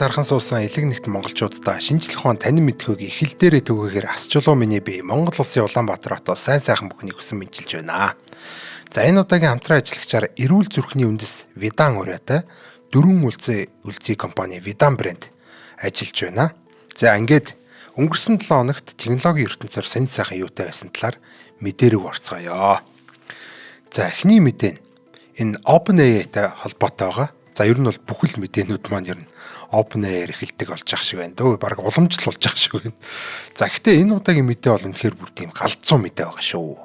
тархан суусан элэг нэгт монголчуудаа шинжлэх ухаан танин мэдхүйг их хэл дээрээ төгөөхээр асчулуу миний бие Монгол улсын Улаанбаатар хотоос сайн сайхан бүхнийг хүсэн мэдчилж байна. За энэ удаагийн хамтран ажиллагчаар эрүүл зүрхний үндэс Видан ураатай дөрвөн үлзий компани Видан брэнд ажиллаж байна. За ингээд өнгөрсөн 7 хоногт технологийн ертөнцөөр сонь сайхан юутай байсан талаар мэдээрэг орцгоё. За эхний мэдээ нь энэ OpenAI-тай холбоотой байгаа. За ер нь бол бүхэл мэдээнүүд маань ер нь OpenAI-ээр эхэлдэг болж ах шиг байна. Дөө баг уламжлал болж ах шиг байна. За гэхдээ энэ удаагийн мэдээ бол үнэхээр бүр тийм галзуу мэдээ байгаа шүү.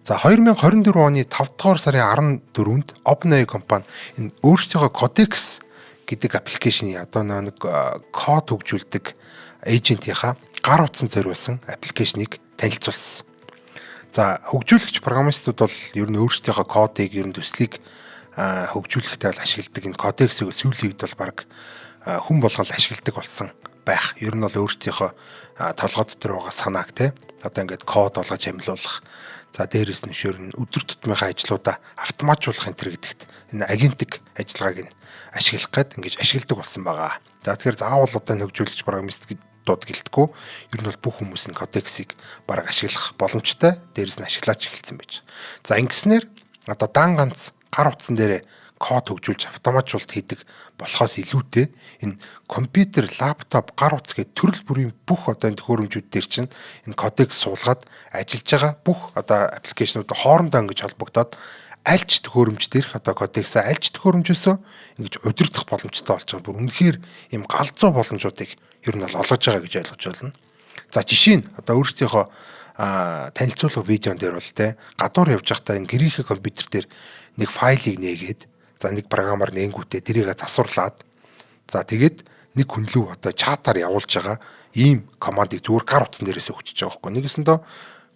За 2024 оны 5 дугаар сарын 14-нд OpenAI компани энэ өөрсдийнхөө Codex гэдэг аппликейшны одоо нэг код хөгжүүлдэг эйжентийнхаа гар утсан зориулсан аппликейшнийг танилцуулсан. За хөгжүүлэгч программистууд бол ер нь өөрсдийнхөө кодыг ер нь төслийг хөгжүүлэхдээ бол ашигладаг энэ кодексийг сүүлийн үед бол баг хүн болгол ашигладаг болсон байх. Ер нь бол өөрсдийнхөө толгой дотор байгаа санааг те одоо ингээд код болгож амьлуулах. За дээрээс нь шөр нь өдөр тутмынхаа ажлуудаа автоматжуулах энэ төр гэдэгт энэ агентик ажиллагааг нь ашиглах гээд ингэж ашигладаг болсон байгаа. За тэгэхээр заавал одоо хөгжүүлэгч программист дууд гэлтгүү. Ер нь бол бүх хүмүүс нь кодексийг баг ашиглах боломжтой. Дээрээс нь ашиглаач эхэлсэн байж. За ингэснээр одоо дан ганц гар утсан дээр код хөгжүүлж автоматжуулалт хийдэг болохоос илүүтэй энэ компьютер, лаптоп, гар утас гэдэг төрөл бүрийн бүх одоо энэ төхөөрөмжүүд дээр чинь энэ кодекс суулгаад ажиллаж байгаа бүх одоо аппликейшнууд хоорондоо ингэж холбогдоод альч төхөөрөмж дээрх одоо кодексаа альч төхөөрөмжөөсөө ингэж удирдах боломжтой болж байгаа. Бүр үнэхээр ийм галзуу боломжуудыг ер нь бол олгож байгаа гэж ойлгож байна. За жишээ нь одоо өөрсдийнхөө танилцуулга видеон дээр бол те гадуур явж байхдаа энэ гэрийнхээ компьютер дээр нэг файлыг нээгээд за нэг програмаар нээнгүүтээ тэрийг засварлаад за тэгээд нэг хүн лүү одоо чатаар явуулж байгаа ийм командыг зүгээр гар утсан дээрээс өгчөж байгаа байхгүй. Нэгэсэндээ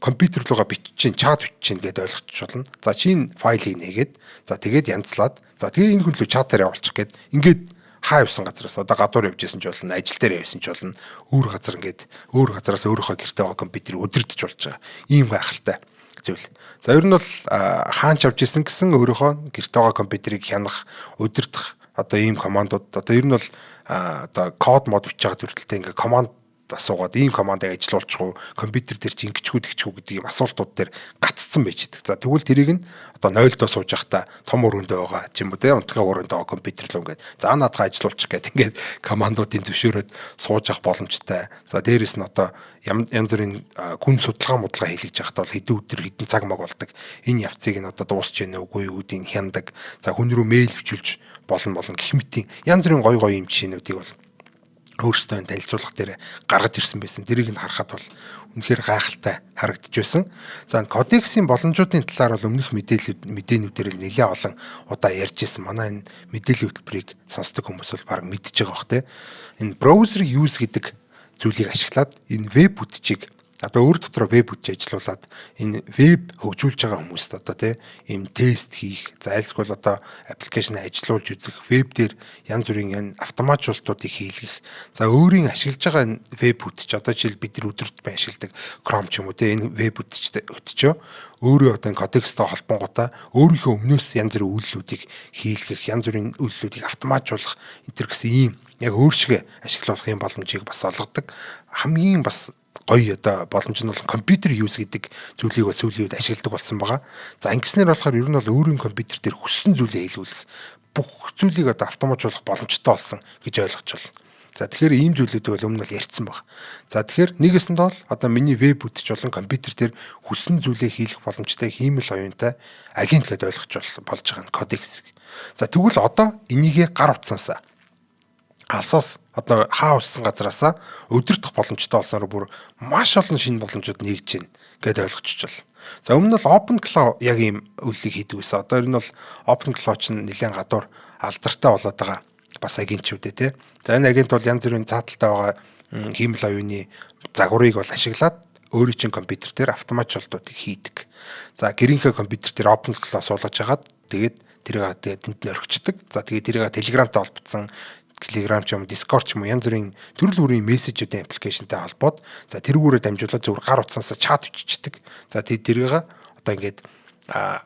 компьютер руугаа бичиж чат бичиж гэдээ ойлгочих болно. За чинь файлыг нээгээд за тэгээд янзлаад за тэгээд энэ хүн лүү чатаар явуулчих гээд ингээд хаа явсан газараас одоо гадуур явж исэн ч болно, ажил дээр явсан ч болно, өөр газар ингээд өөр газараас өөрийнхөө гэртээ байгаа компьютерийг удирдах болж байгаа. Ийм гайхалтай зүйл. За ер нь бол хаанч авч исэн гэсэн өөрийнхөө гэртээ байгаа компьютерийг хянах, удирдах одоо ийм командууд одоо ер нь бол одоо код мод бичиж байгаа төрөлтэй ингээ команд асуугаад ийм командыг ажилуулчих уу, компьютер дээр чи ингэчгүй гэдэг ийм асуултууд дээр гаццсан байж идэг. За тэгвэл тэрийг нь одоо 0-доо сууж явахдаа том өрөөндөө байгаа ч юм уу те унтгаа өрөөндөө байгаа компьютер л ингээд за наадгаа ажилуулчих гэдэг ингээд командуудын төвшөөрөд сууж явах боломжтой. За дээрэс нь одоо янз бүрийн гүн судалгаа хийлгэж явахдаа бол хэдэн өдөр хэдэн цаг маг болдог. Энэ явцыг нь одоо дуусч яана үгүй үүдийг хяндаг. За хүн рүү мэйл хвчүүлж болно гэх мэтийн янз бүрийн гой юм жишээнүүдийг бол өөрсдөө танилцуулга дээр гаргаж ирсэн байсан. Тэрийг нь харахад бол үнэхээр гайхалтай харагдаж байсан. За кодексийн боломжуудын талаар бол өмнөх мэдээнүүдээр нэлээд олон удаа ярьж ирсэн. Манай энэ мэдээллийн хөтөлбөрийг сонсдог хүмүүс бол баг мэдж байгаа бох те. Энэ браузер use гэдэг зүйлийг ашиглаад энэ веб бүтчийг одоо өөр дотроо веб бүтч ажиллуулад энэ веб хөгжүүлж байгаа хүмүүст одоо тийм ийм тест хийх, за альсгүй бол одоо аппликейшн ажиллуулж үзэх, веб дээр янз бүрийн автоматжуулалтуудыг хийлгэх. За өөрийн ашиглаж байгаа энэ веб бүтч одоо жишээл бид нар өдөрт ашигладаг Chrome ч юм уу тийм энэ веб бүтчөө өөрөө одоо энэ кодекстой холбонгуудаа өөрийнхөө өмнөөс янз бүрийн үйлдэлүүдийг хийлгэх, янз бүрийн үйлдэлүүдийг автоматжуулах энэ төр гэсэн ийм яг өөршгөө ашиглуулах юм боломжийг бас олгодог. Хамгийн бас гоё одоо боломж нь бол компьютер юус гэдэг зүйлийг бол сүүлийн үед ашигладаг болсон байгаа. За ингэснээр болохоор ер нь бол өөрийн компьютер дээр хүссэн зүйлээ хийлгүүлэх бүх зүйлийг одоо автоматжуулах боломжтой болсон гэж ойлгож байна. За тэгэхээр ийм зүйлүүдийг бол өмнө нь ярьсан баг. За тэгэхээр нэгэсэнд бол одоо миний веб бүтч болон компьютер дээр хүссэн зүйлээ хийлгэх боломжтой хиймэл оюунтай агент гэдээ ойлгож болж байгаа нь кодекс. За тэгвэл одоо энийгээ гар утсаасаа алсаас одоо хаа уссан газараасаа удирдах боломжтой болсоор бүр маш олон шинэ боломжууд нэгж байна гэдээ ойлгочих жол. За өмнө нь OpenClaw яг ийм үйлийг хийдэг байсан. Одоо энэ бол OpenClaw чинь нэлээд гадуур алдартай болоод байгаа бас агентчүүдээ тий. За энэ агент бол янз бүрийн зааталтай байгаа хиймэл оюуны загварыг бол ашиглаад өөрийн чинь компьютер дээр автоматжуулалтуудыг хийдэг. За гэрийнхээ компьютер дээр OpenClaw суулгаж хагаад тэгээд тэрийг тэнд нь орхичдаг. За тэгээд тэрийг Telegram-тай холбогдсон Telegram ч юм Discord ч юм янз бүрийн төрөл бүрийн мессежүүдийн аппликейшнтэй холбоод за тэрүүгээрээ дамжуулаад зөвхөн гар утсаасаа чат биччихдэг. За тэрийг одоо ингээд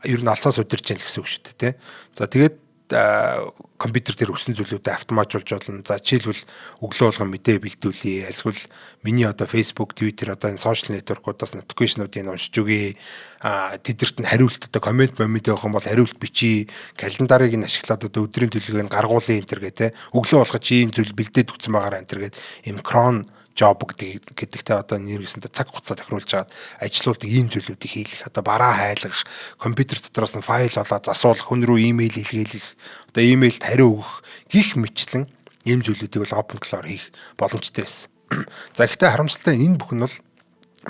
ер нь алсаас удирж яах гэсэн үг шүү дээ тий. За тэгээд компьютер дээр өссөн зүйлүүдээ автоматжуулж болно. За жишээлбэл өглөө болгон мэдээ бэлдүүлье. Эсвэл миний одоо Facebook, Twitter одоо энэ сошиал нэтворкуудаас нотификейшнуудыг уншиж өгье. Тэдэрт нь хариулт одоо комент явах юм бол хариулт бичиж, календарыг нь ашиглаад одоо өдрийн төлөвлөгөөг нь гаргуулъя энэ төр гэх те. Өглөө болгож ийм зүйл бэлдээд өгсөн байгаараа энэ төр гээд ийм крон job гэдэгтэй одоо нэргэсэнтэй цаг хугацаа тохируулж хагаад ажилуулдаг ийм зүйлүүдийг хийх, одоо бараа хайлах, компьютер дотроос нь файл олоод засуулах, хүн рүү имэйл илгээлэх, одоо имэйлд хариу өгөх гих мэтлэн ийм зүйлүүдийг бол OpenClaw хийх боломжтой байсан. За гэхдээ харамсалтай энэ бүхэн бол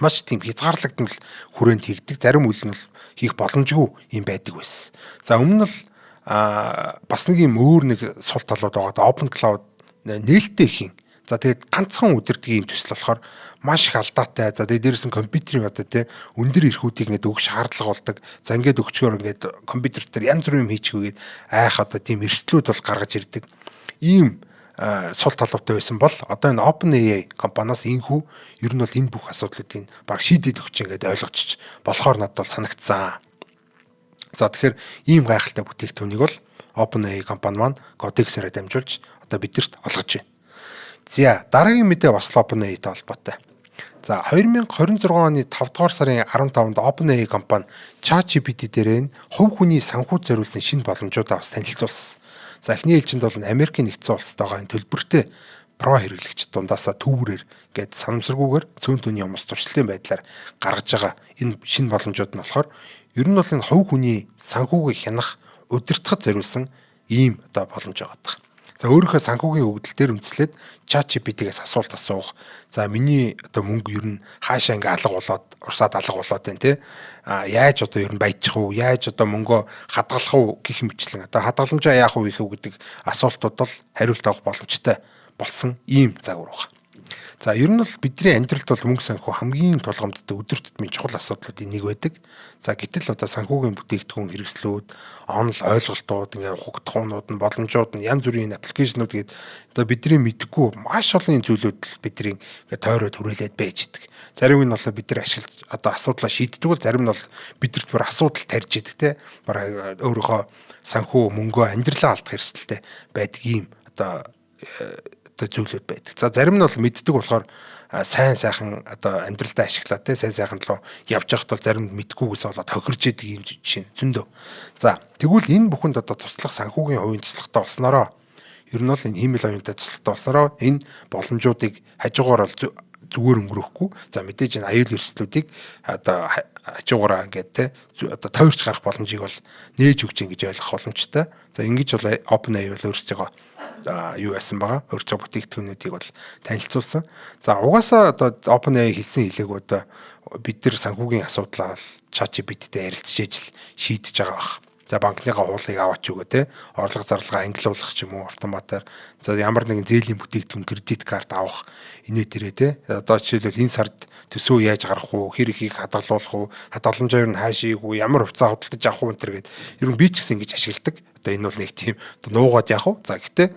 маш тийм хязгаарлагдмал хүрээнд хийгдэг, зарим үйл нь бол хийх боломжгүй юм байдаг байсан. За өмнө нь бол бас нэг юм өөр нэг сул талууд байгаа. OpenClaw нээлттэй хийн. За тэгээд ганцхан удирдах юм төсөл болохоор маш их алдаатай. За тэгээд дээрээс нь компьютерийн одоо тий өндөр эрхүүдийг ингээд өгөх шаардлага болдог. За ингээд өгчгөр ингээд компьютер дээр янз бүрийн юм хийчихвгээд айх одоо тийм эрсдлүүд бол гаргаж ирдэг. Ийм сул талуутай байсан бол одоо энэ OpenAI компаниас энхүү ер нь бол энэ бүх асуудлуудыг баг шийдээд өгч ингээд ойлгочих болохоор надад бол санагдсан. За тэгэхээр ийм гайхалтай бүтээгдэхүүнийг бол OpenAI компани маань Codex-ээр дамжуулж одоо бидэрт олгож байна. За дараагийн мэдээ бас OpenAI-тэй холбоотой. За 2026 оны 5 дугаар сарын 15-нд OpenAI компани ChatGPT дээр хувь хүний санхүүд зориулсан шинэ боломжуудаа бас танилцуулсан. За эхний ээлжинд бол Америкийн нэгдсэн улстай энэ төлбөртэй про хэрэглэгч дундаасаа төврээр гээд санамсаргүйгээр цөөн түүний юмс туршилтын байдлаар гаргаж байгаа энэ шинэ боломжууд нь болохоор ер нь бол энэ хувь хүний санхүүгийг хянах, удирдахад зориулсан ийм одоо боломж байгаа. За өөрийнхөө санхүүгийн өгдөл дээр үндэслээд ChatGPT-гээс асуулт асуух. За миний одоо мөнгө ер нь хаашаа ингээ алга болоод, урсаад алга болоод байна те. Яаж одоо ер нь баяжих уу? Яаж одоо мөнгөө хадгалах уу гэх мэтлэн одоо хадгаламжаа яах уу гэдэг асуултууд бол хариулт авах боломжтой болсон ийм загвар байна. За ер нь бол бидний амьдралд бол мөнгө санхүү хамгийн тулгамдтай өдөр тутмын чухал асуудлуудын нэг байдаг. За гэтэл одоо санхүүгийн бүтээгдэхүүн хэрэгслүүд, онл ойлголтууд, ингээ хугдахуунууд нь, боломжууд нь, янз бүрийн аппликейшнүүд гээд одоо бидний мэдхгүй маш олон зүйлүүд бидний ингээ тойроод хүрээлээд байж идэг. Зарим нь бол бид нар ашиглаж одоо асуудлаа шийддэг бол зарим нь бол бидэрт бүр асуудал тарьж идэг те. Бараг өөрийнхөө санхүү мөнгөө амьдралаа алдах хэрэгсэлтэй байдаг ийм одоо зүйлүүд байдаг. За зарим нь бол мэддэг болохоор сайн сайхан одоо амьдралдаа ашиглаад те сайн сайхан руу явж байхад бол зарим мэдгүйгээс болоод хохирж идэг юм жишээ зөндөө. За тэгвэл энэ бүхэнд одоо туслах санхүүгийн хувийн туслахтай болсноороо ер нь бол энэ хиймэл оюунтай туслахтай болсноороо энэ боломжуудыг хажуугаар бол зүгээр өнгөрөхгүй. За мэдээж энэ аюул эрсдлүүдийг одоо хажуугаараа ингээд те одоо тойрч гарах боломжийг бол нээж өгч ингэж ойлгох боломжтой. За ингэж бол OpenAI бол өөрсдөө юу яасан байгаа. Өөрсдөө бүтээгдэхүүнүүдийг бол танилцуулсан. За угаасаа одоо OpenAI хэлсэн хэлээгүүд бид нар санхүүгийн асуудлаа ChatGPT-тэй ярилцж ижил шийдэж байгаа баг. За банкныхаа хуулийг аваач өгөө те орлого зарлага ангилуулах ч юм уу автоматар. За ямар нэгэн зээлийн бүтээгдэхүүн кредит карт авах инээ тэрэ те одоо жишээлбэл энэ сард төсөө яаж гарах уу, хэр ихийг хадгалуулах уу, хадгаламжаар нь хаашиг уу, ямар хувьцаа худалдаж авах уу энэ төр гээд ер нь би ч гэсэн ингэж ашигладаг. Одоо энэ бол нэг тийм нуугаад яах вэ? За гэхдээ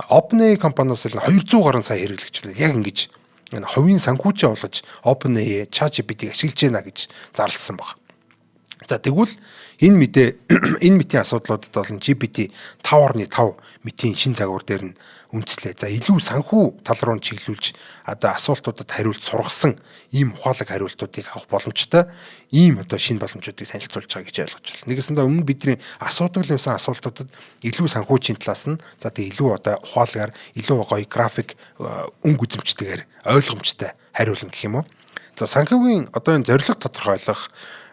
OpenAI компаниас л 200 гаруй сая хэрэглэгч яг ингэж энэ хувийн санхүүчээ болгож OpenAI ChatGPT-г ашиглаж байна гэж зарласан баг. За тэгвэл энэ мэдээ асуудлуудад бол GPT 5.5 мэдийн шин загвар дээр нь үндэслээ. За илүү санхүү тал руу чиглүүлж одоо асуултуудад хариулт сургасан ийм ухаалаг хариултуудыг авах боломжтой ийм одоо шинэ боломжуудыг танилцуулж байгаа гэж ойлгож байна. Нэгэсэндээ өмнө бидний асуудаг байсан асуултуудад илүү санхүүчийн талаас нь за тэг илүү одоо ухаалагаар илүү гоё график өнгө үзэмжтэйгээр ойлгомжтой хариулна гэх юм уу. За санхүүгийн одоо энэ зорилго тодорхойлох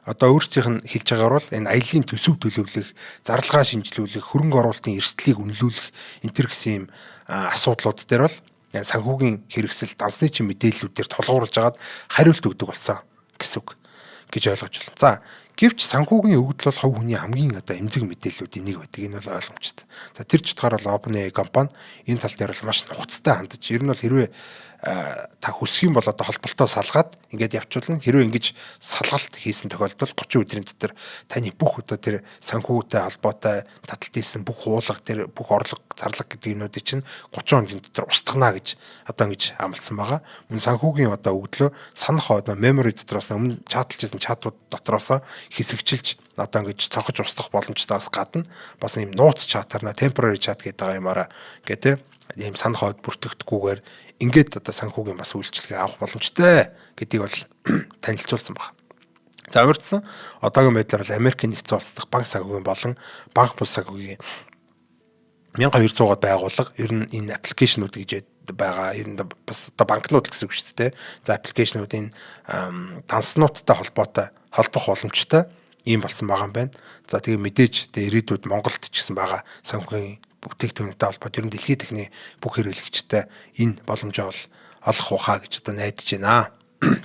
одоо өөрсдийнх нь хэлж байгаагаар бол энэ аяллийн төсөв төлөвлөх, зарлагаа шинжилүүлэх, хөрөнгө оруулалтын эрсдлийг үнэлүүлэх энэ төр гэсэн юм асуудлууд дээр бол санхүүгийн хэрэгсэл дансны чин мэдээллүүдээр тулгуурлаж агаад хариулт өгдөг болсон гэсэн үг гэж ойлгож байна. За гэвч санхүүгийн өгөгдөл бол хувь хүний хамгийн одоо эмзэг мэдээллүүдийн нэг байдаг. Энэ бол ойлгомжтой. За тэр ч утгаараа OpenAI компани энэ тал дээр бол маш нухацтай хандаж. Ер нь бол хэрвээ та хүсэх юм бол одоо холболтоо салгаад ингээд явуулна. Хэрвээ ингэж салгалт хийсэн тохиолдолд 30 өдрийн дотор таны бүх одоо тэр санхүүтэй холбоотой таталт хийсэн бүх хуулга, тэр бүх орлого, зарлага гэдэг юмнуудыг чинь 30 хоногийн дотор устгана гэж одоо ингэж амласан байгаа. Мөн санхүүгийн одоо өгдлөө санах одоо memory дотроос өмнө чатлжсэн чатууд дотроос хэсэгчилж одоо ингэж цохож устгах боломжтойгоос гадна бас юм нууц чатаар temporary chat гэдэг юмараа гэдэг ийм санах хойд бүртгэдэггүйгээр ингээд одоо санхүүгийн бас үйлчлэгээ авах боломжтой гэдгийг бол танилцуулсан байна. За урьдсан одоогийн байдлаар бол Америкийн нэгдсэн улс дахь банк санхүүгийн болон банк бус санхүүгийн 1200-аад байгууллага ер нь энэ аппликейшнүүд гэж байгаа. Ер нь бас одоо банкнууд гэсэн үг шүү дээ. За аппликейшнуудын данснуудтай холбох боломжтой ийм болсон байгаа юм байна. За тэгээ мэдээж тэгээ ирээдүйд Монголд ч гэсэн байгаа санхүүгийн бүтээгдэхүүнтэй холбоод ер нь дэлхийн техникийн бүх хэрэглэгчтэй энэ боломжоо олох ухаа гэж одоо найдаж байна.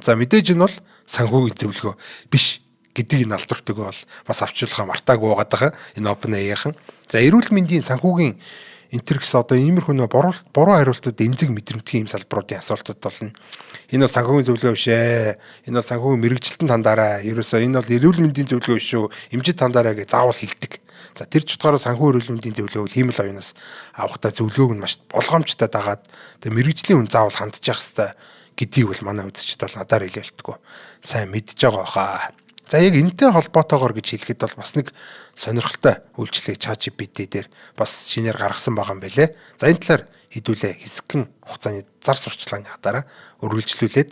За мэдээж энэ бол санхүүгийн зөвлөгөө биш гэдгийг нь алдартайгаа бол бас авчруулахаа мартаагүй байгаа даа энэ OpenAI-хан. За эрүүл мэндийн санхүүгийн энтер гэсэн одоо иймэрхүү буруу хариултад эмзэг мэдрэмтгий ийм салбаруудын асуултууд болно. Энэ бол санхүүгийн зөвлөгөө биш ээ. Энэ бол санхүүгийн мэрэгжилтэн тандаараа. Ерөөсөө энэ бол эрүүл мэндийн зөвлөгөө биш шүү. Эмчит тандаараа гэж заавал хэлдэг. За тэр ч утгаараа санхүү эрүүл мэндийн зөвлөгөөг хиймэл оюунаас авахдаа зөвлөгөөг нь маш болгоомжтой дагаад тэгээ мэрэгжлийн хүн заавал хандж явах хэрэгтэй гэдгийг бол манай үзэгчд бол надаар хэлэлтгүй. Сайн мэдж байгаа хаа. За яг энэтэй холбоотойгоор гэж хэлэхэд бол бас нэг сонирхолтой үйлчлэг ChatGPT дээр бас шинээр гаргасан байгаа юм байлээ. За энэ талаар хэдүүлээ хэсэгхэн хугацааны зар сурталчилгааны хатаараа өргөлжлүүлээд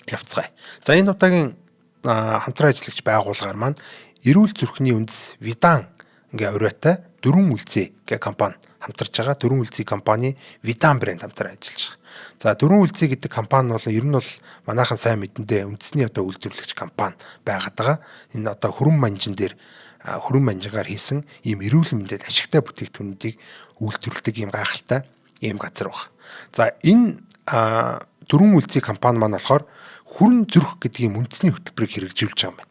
явцгаая. За энэ удаагийн хамтран ажиллагч байгууллагаар маань эрүүл зүрхний үндэс Vidan ингээ урайтай 4 үлзий гэх компани хамтарч байгаа. 4 үлзий компани Vidan брэнд хамтран ажиллаж байгаа. За 4 үлзий гэдэг компани бол ер нь бол манайхан сайн мэдэндээ үндэсний одоо үйлдвэрлэгч компани байгаад байгаа. Энэ одоо хөрөн манжин дээр хөрөн манжингаар хийсэн ийм эрүүл мэндэд ашигтай бүтээгдэхүүнүүдийг үйлдвэрлэдэг ийм гайхалтай ийм газар байна. За энэ 4 үлзий компани маань болохоор хүрэн зүрх гэдэг ийм үндэсний хөтөлбөрийг хэрэгжүүлж байгаа юм байна.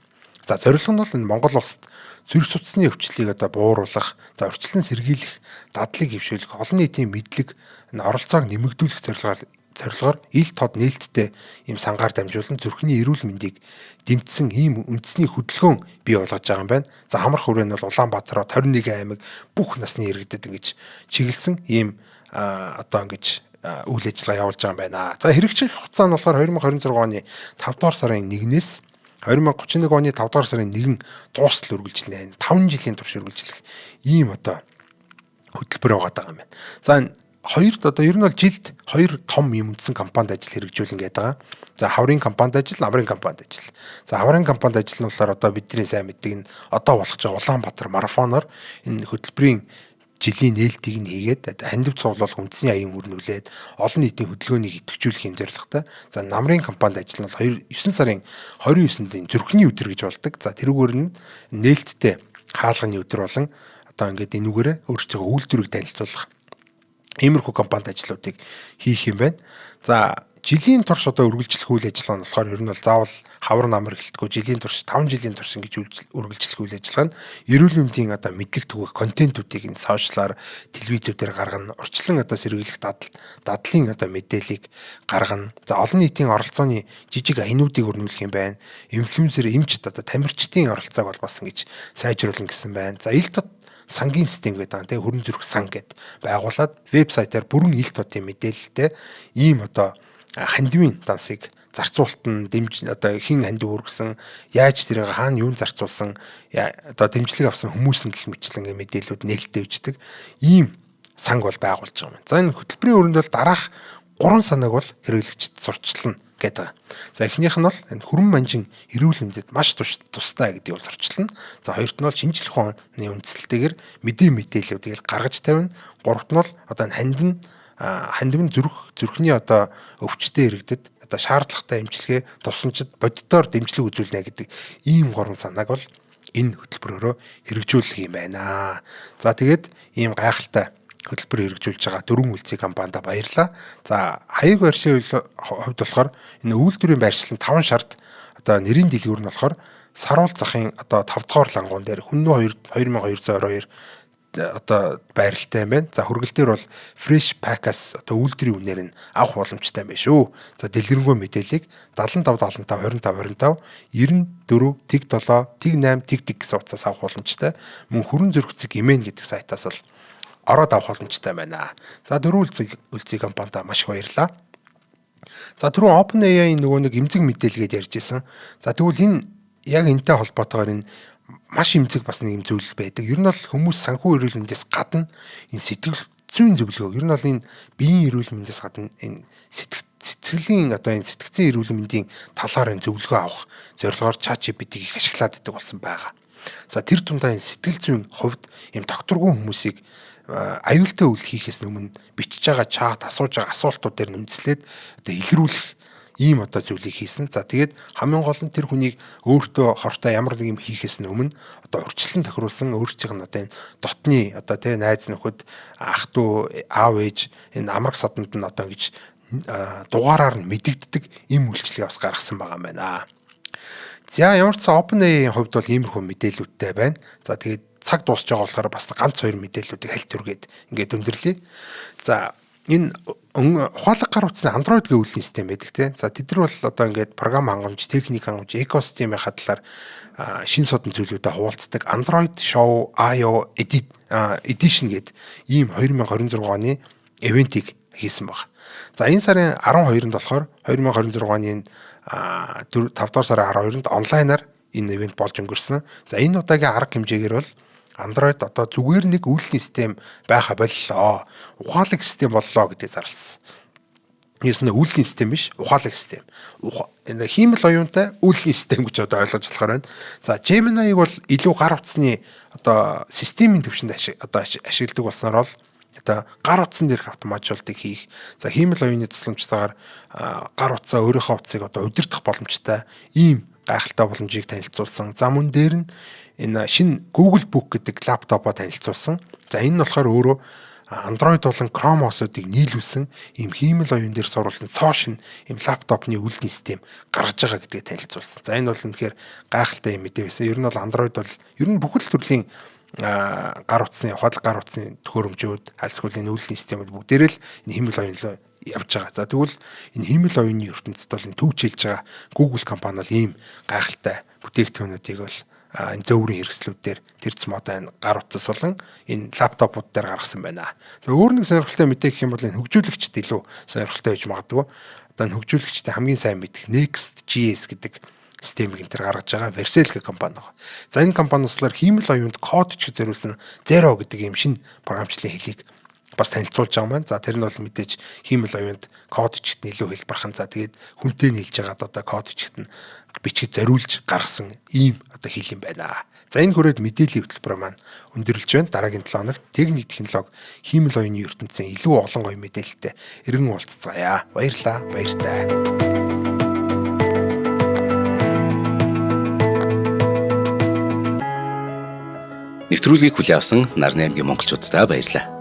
За зорилго нь бол энэ Монгол улсад зүрх судасны өвчлөлийг одоо бууруулах, за урьдчилан сэргийлэх, дадлыг хэвшүүлэх, олон нийтийн мэдлэг, оролцоог нэмэгдүүлэх зорилгоор ил тод нээлттэй ийм сангаар дамжуулан зүрхний эрүүл мэндийг дэмжсэн ийм үндэсний хөдөлгөөн бий болгож байгаа юм байна. За хамрах хүрээ нь бол Улаанбаатар 21 аймаг бүх насны иргэдэд ингэж чиглэсэн ийм одоо ингэж үйл ажиллагаа явуулж байгаа юм байна. За хэрэгжих хугацаа нь болохоор 2026 оны 5 дугаар сарын 1-ээс 2031 оны 5 дугаар сарын 1 дуустал үргэлжилнэ. 5 жилийн турш үргэлжлэх ийм одоо хөтөлбөр байгаа юм байна. За хоёрт одоо ер нь бол жилд 2 том юм үндсэн компанид ажил хэрэгжүүлэн гээд байгаа. За хаврын компанид ажил, намрын компанид ажил. За хаврын компанид ажил нь болохоор одоо бидний сайн мэддэг нь одоо болох жоо Улаанбаатар марафоноор энэ хөтөлбөрийн жилийн нээлтийг нь хийгээд хандив цуглуулах үндэсний аян өрнүүлээд олон нийтийн хөдөлгөөнийг идэвхжүүлэх юм зорилготой. За намрын компанид ажил нь бол 9 сарын 29-нд зүрхний өдөр гэж болдог. За тэрүүгээр нь нээлттэй хаалганы өдөр болон одоо ингээд энүүгээрээ өөрсдөө үйлдвэрийг танилцуулах иймэрхүү компанид ажлуудыг хийх юм байна. За жилийн турш одоо үргэлжлэх үйл ажиллагаа нь болохоор ер нь бол заавал хавар намар гэлтгүй жилийн турш 5 жилийн турш ингэж үргэлжлэх үйл ажиллагаа нь эрүүл мэндийн одоо мэдлэг түгэх контентуудыг энэ сошиалар, телевизүүдээр гаргана, урьдчилан одоо сэргийлэх дадлын одоо мэдээллийг гаргана. За олон нийтийн оролцооны жижиг аянуудыг өрнүүлэх юм байна. Инфлюенсер, эмчд одоо тамирчдын оролцоог бол бас ингэж сайжруулна гэсэн байна. За ил тод сангийн систем гэдэг нь хөрөн зүрх сан гэд байгуулад вебсайтаар бүрэн ил тодын мэдээлэлтэй ийм одоо хандивын дансыг зарцуулалт нь дэмж одоо хэн хандив өргөсөн, яаж тэрийг хаана юун зарцуулсан, одоо дэмжлэг авсан хүмүүс гэх мэтлэн мэдээлэлүүд нээлттэй өгчдөг ийм санг бол байгуулж байгаа юм. За энэ хөтөлбөрийн өрөөнд бол дараах 3 санааг бол хэрэглэгчд сурчлана гэдэг. За эхнийх нь бол энэ хөрөн манжин эрүүл мэндэд маш тустай гэдгийг бол сурчлана. За хоёрт нь бол шинжлэх ухааны үндэслэлтэйгээр мэдээллүүдийг гаргаж тавина. Гуравт нь бол одоо хандив зүрхний одоо өвчтөе иргэдэд одоо шаардлагатай эмчилгээ тусламжид боддоор дэмжлэг үзүүлнэ гэдэг ийм 3 санааг бол энэ хөтөлбөрөөрөө хэрэгжүүлэх юм байна. За тэгээд ийм гайхалтай хөтөлбөр хэрэгжүүлж байгаа 4 үлцгийн компанид баярлалаа. За хаяг байршийн хувьд болохоор энэ үйлдвэрийн байршлын 5 шарт одоо нэрийн дэлгүүр нь болохоор Саруул захын одоо 5 дугаар лангуун дээр Хүннү 2222 одоо байралтай юм байна. За хүргэлтээр бол Fresh Pack-аас одоо үйлдвэрийн үнээр нь авах боломжтой юм байна шүү. За дэлгэрэнгүй мэдээллийг 75 75 25 94 тэг7 тэг8 тэг гэсэн утсаас авах боломжтой. Мөн хүрэн зөрөгцөг имэн гэдэг сайтаас бол ороод авах боломжтой байна. За дөрөв үлцэг компанид маш их баярлалаа. За түрүүн OpenAI нөгөө нэг эмзэг мэдээлгээд ярьжсэн. За тэгвэл энэ яг энэтэй холбоотойгоор энэ маш эмзэг бас нэг юм зүйл байдаг. Ер нь бол хүмүүс санхүү эрүүл мэндээс гадна энэ сэтгэл зүйн зөвлөгөө, ер нь бол энэ биеийн эрүүл мэндээс гадна энэ сэтгэлийн одоо энэ сэтгцэн эрүүл мэндийн талаар энэ зөвлөгөө авах зорилгоор ChatGPT-ийг ашиглаад идэг болсон байгаа. За тэр тундаа энэ сэтгэл зүйн хувьд юм докторгүй хүмүүсийг аюултай үйл хийхээс өмнө бичиж байгаа чат асууж байгаа асуултууд дээр нь үндэслээд одоо илрүүлэх ийм одоо зүйлийг хийсэн. За тэгээд хамгийн гол нь тэр хүнийг өөртөө хортой ямар нэг юм хийхээс өмнө одоо урьдчилан тохируулсан өөрсдийнх нь одоо энэ дотны одоо тэ найз нөхөд ах トゥ аав ээж энэ амраг саданд нь одоо ингэж дугаараар нь мэдэгддэг ийм үйлчлэгээ бас гаргасан байгаа юм байна. За ямар ч OpenAI-ийн хувьд бол иймэрхүү мэдээлэлтэй байна. За тэгээд цаг дуусч байгаа болохоор бас ганц хоёр мэдээллүүдийг хальт түргээд ингээд өндөрлөе. За энэ ухаалаг гар утасны Android гэх үйлдвэрлэлийн систем байдаг тийм. За тэд нар бол одоо ингээд програм хангамж, техник хангамж, экосистемийн хадлаар шин содон зүйлүүдэд хуваалцдаг Android Show IO Edition гэдэг ийм 2026 оны ивентийг хийсэн баг. За энэ сарын 12-нд болохоор 2026 оны 5 дугаар сарын 12-нд онлайнаар энэ ивент болж өнгөрсөн. За энэ удаагийн арга хэмжээгээр бол Android одоо зүгээр нэг үйлдвэрлэлийн систем байха боллоо. Ухаалаг систем боллоо гэдэг зарласан. Нийс нь үйлдвэрлэлийн систем биш, ухаалаг систем. Энэ хиймэл оюунтай үйлдвэрлэлийн систем гэж одоо ойлгож болохоор байна. За Gemini-г бол илүү гар утасны одоо системийн төвшөнд одоо ашигладаг болсноор бол одоо гар утсан дээрх автоматжуулалтыг хийх. За хиймэл оюуны тусламжтайгаар гар утсаа өөрийнхөө утсыг одоо удирдах боломжтой ийм гайхалтай боломжийг танилцуулсан. За мөн дээр нь энэ шинэ Google Book гэдэг лаптопоо танилцуулсан. За энэ нь болохоор өөрөө Android болон Chrome OS-уудыг нийлүүлсэн ийм хиймэл оюун дээр суруулсан цоошин ийм лаптопны үйлдвэрлэлийн систем гаргаж байгаа гэдгээ танилцуулсан. За энэ бол үнэхээр гайхалтай юм мэдээ байсан. Ер нь бол Android бол ер нь бүхэл төрлийн гар утасны, ухаалаг гар утасны төхөөрөмжүүд, альсгүй энэ үйлдвэрлэлийн системүүд бүгдээрээ л энэ хиймэл оюунлоо явж байгаа. За тэгвэл энэ хиймэл оюуны ертөнцид бол төвчилж байгаа Google компани бол ийм гайхалтай бүтээгдэхүүнүүдийг бол энэ зөөврийн хэрэгслүүдээр тэрц модаа энэ гар утас болон энэ лаптопууд дээр гаргасан байна. За өөр нэг сонирхолтой мэдээ гэх юм бол энэ хөгжүүлэгчд илүү сонирхолтой байж магадгүй. Одоо энэ хөгжүүлэгчтэй хамгийн сайн мэдэх Next.js гэдэг системийг энэ төр гаргаж байгаа Vercel гэх компани байна. За энэ компаниас болохоор хиймэл оюунд код ч зориулсан Zero гэдэг ийм шинэ програмчлалын хэлийг бас танилцуулж байгаа маань. За тэр нь бол мэдээж хиймэл оюунд код чигт нь илүү хэлбархан. За тэгээд хүнтэй нийлж байгаад одоо код чигт нь бичиж зориулж гаргасан ийм одоо хэл юм байна. За энэ хүрээд мэдээллийн хөтөлбөр маань өндөрлөж байна. Дараагийн 7 хоногт техник технологи хиймэл оюуны ертөнцийн илүү олон гоё мэдээлэлтэй эргэн уулзцаая. Баярлалаа. Баяртай. Нэвтрүүлгийг хүлээн авсан Нарны аймгийн монголчуудтай баярлалаа.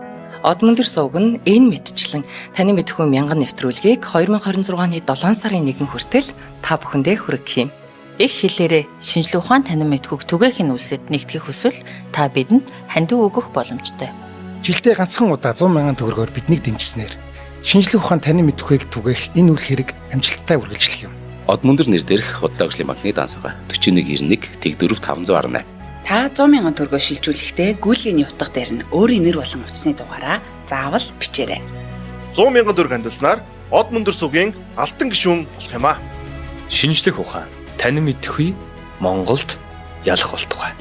Одмондөр сувг нь энэ мэдчлэн таны мэдхүйн мянган нэвтрүүлгийг 2026 оны 7 сарын 1 хүртэл та бүхэндээ хүргэх юм. Их хэлээрээ шинжлэх ухаан танин мэдхүйг түгээхийн үлсэд нэгтгэх хүсвэл та бидэнд хандив өгөх боломжтой. Жилдээ ганцхан удаа 100 мянган төгрөгөөр биднийг дэмжснээр шинжлэх ухаан танин мэдхүйг түгээх энэ үйл хэрэг амжилттай үргэлжлэх юм. Одмондөр нэр дээрх Худалдаажлын банкны дансгаа 4191 тэг 4518. Та 100 мянган төгрөгөөр шилжүүлэхдээ гүйлгийн утга дээр нь өөрийн нэр болон утасны дугаараа заавал бичээрэй. 100 мянган төгрөг хандалснаар Одмондөр сувгийн алтан гишүүн болох юм а. Шинжлэх ухаан танин мэдхгүй Монголд ялах болтугай.